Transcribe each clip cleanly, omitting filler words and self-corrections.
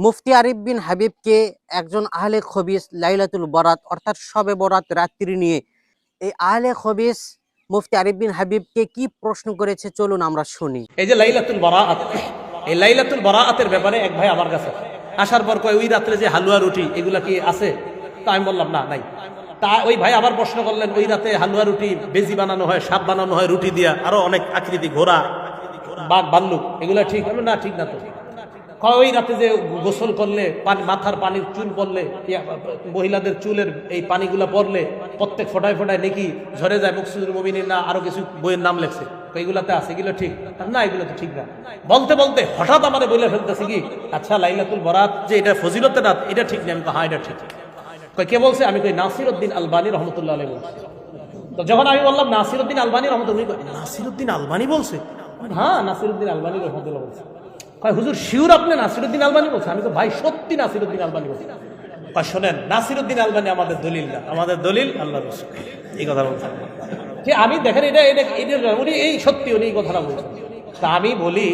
মুফতি আরিফ বিন হাবিবকে একজন আহলে খবিস লাইলাতুল বরাত অর্থাৎ শবে বরাত রাত্রি নিয়ে এই আহলে খবিস মুফতি আরিফ বিন হাবিবকে কি প্রশ্ন করেছে, চলুন আমরা শুনি। এই যে লাইলাতুল বারাআত, এই লাইলাতুল বারাআতের ব্যাপারে এক ভাই আমার কাছে আসার পর কয়, ওই রাত্রে যে হালুয়া রুটি এগুলা কি আছে? তা আমি বললাম না, নাই। তা ওই ভাই আবার প্রশ্ন করলেন, ওই রাতে হালুয়া রুটি বেজি বানানো হয়, সাপ বানানো হয় রুটি দিয়া, আরো অনেক আকৃতি, ঘোড়া, বাঘ, ভাল্লুক, এগুলা ঠিক? না, ঠিক না। তো ওই রাতে যে গোসল করলে মাথার পানির চুল পড়লে, মহিলাদের চুলের এই পানিগুলা পড়লে প্রত্যেক ফোটায় ফোটায় নাকি ঝরে যায়, মুকসিদুল মুমিনিন না আরো কিছু বইয়ের নাম লেখছে, এইগুলাতে আছে, এগুলো ঠিক না? এগুলো তো ঠিক না। বলতে বলতে হঠাৎ আমার বলে ফেলতেছি কি, আচ্ছা লাইলাতুল বরাত যে এটা ফজিলতের রাত, এটা ঠিক না? আমি হ্যাঁ, এটা ঠিক। কে বলছে? আমি কই নাসিরউদ্দিন আলবানী রহমতুল্লাহ আলাইহি বলছে। তো যখন আমি বললাম নাসিরউদ্দিন আলবানী রহমতুল্লাহ, নাসিরউদ্দিন আলবানী বলছে? হ্যাঁ, নাসিরউদ্দিন আলবানী রহমতুল্লাহ বলছে। কয় হুজুর শিওর আপনি নাসিরউদ্দিন আলবানী বলছেন? আমি তো ভাই সত্যি নাসিরউদ্দিন আলবানী বলছি। শোনেন, নাসিরউদ্দিন আলবানী আমাদের দলিল না, আমাদের দলিল আল্লাহ রাসূল। এই কথা বলছেন যে আমি দেখেন এটা উনি এই সত্যি উনি এই কথাটা বলছেন। তা আমি বলি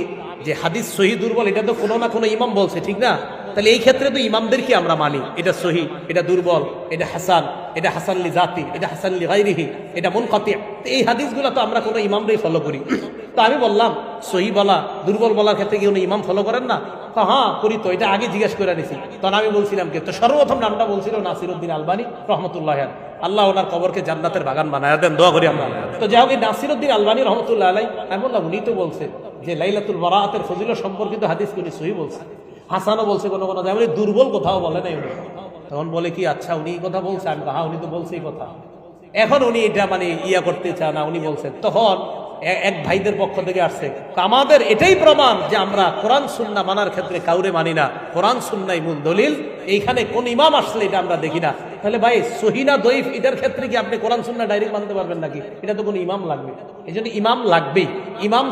যে হাদিস সহি দুর্বল, এটা তো কোনো না কোনো ইমাম বলছে, ঠিক না? তাহলে এই ক্ষেত্রে তো ইমামদেরকে আমরা মানি, এটা সহি, এটা দুর্বল, এটা হাসান, এটা হাসান লি জাতি, এটা হাসান লি গায়রিহি, এটা মুনকাতি। এই হাদিসগুলো তো আমরা কোনো ইমামরাই ফলো করি। তো আমি বললাম সহি বলা দুর্বল বলার ক্ষেত্রে কি উনি ইমাম ফলো করেন না? হ্যাঁ করি। তো এটা আগে জিজ্ঞেস করে নিছি। তখন আমি বলছিলাম কি, তো সর্বপ্রথম নামটা বলছিল নাসিরউদ্দিন আলবানী রহমতুল্লাহ, আল্লাহ ওনার কবরকে জান্নাতের বাগান বানায় দেন, দোয়া করি আমরা। তো যাই হোক, নাসিরউদ্দিন আলবানী রহমতুল্লাহ আলাই, আমি বললাম উনি তো বলছে যে লাইলাতুল বারাআতের ফজিলত সম্পর্কিত হাদিস উনি সহি বলছে, হাসানও বলছে, কোনো কোনো জায়গায় দুর্বল কোথাও বলে নাই উনি। তখন বলে কি, আচ্ছা উনি এই কথা বলছে? আমি হ্যাঁ, উনি তো বলছে এই কথা। এখন উনি এটা মানে ইয়া করতে চান না, উনি বলছেন। তখন এক ভাইদের পক্ষ থেকে আসছে, আমাদের এটাই প্রমাণ যে আমরা কোরআন সুন্নাহ মানার ক্ষেত্রে কাউরে মানি না, কোরআন সুন্নাহই মূল দলিল, এইখানে কোন ইমাম আসলে এটা আমরা দেখি না। তাহলে ভাই সহিহ না দঈফ এটার ক্ষেত্রে কি আপনি কোরআন সুন্নাহ ডাইরেক্ট মানতে পারবেন নাকি? এটা তো কোনো ইমাম লাগবে, এই জন্য ইমাম লাগবেই। ইমাম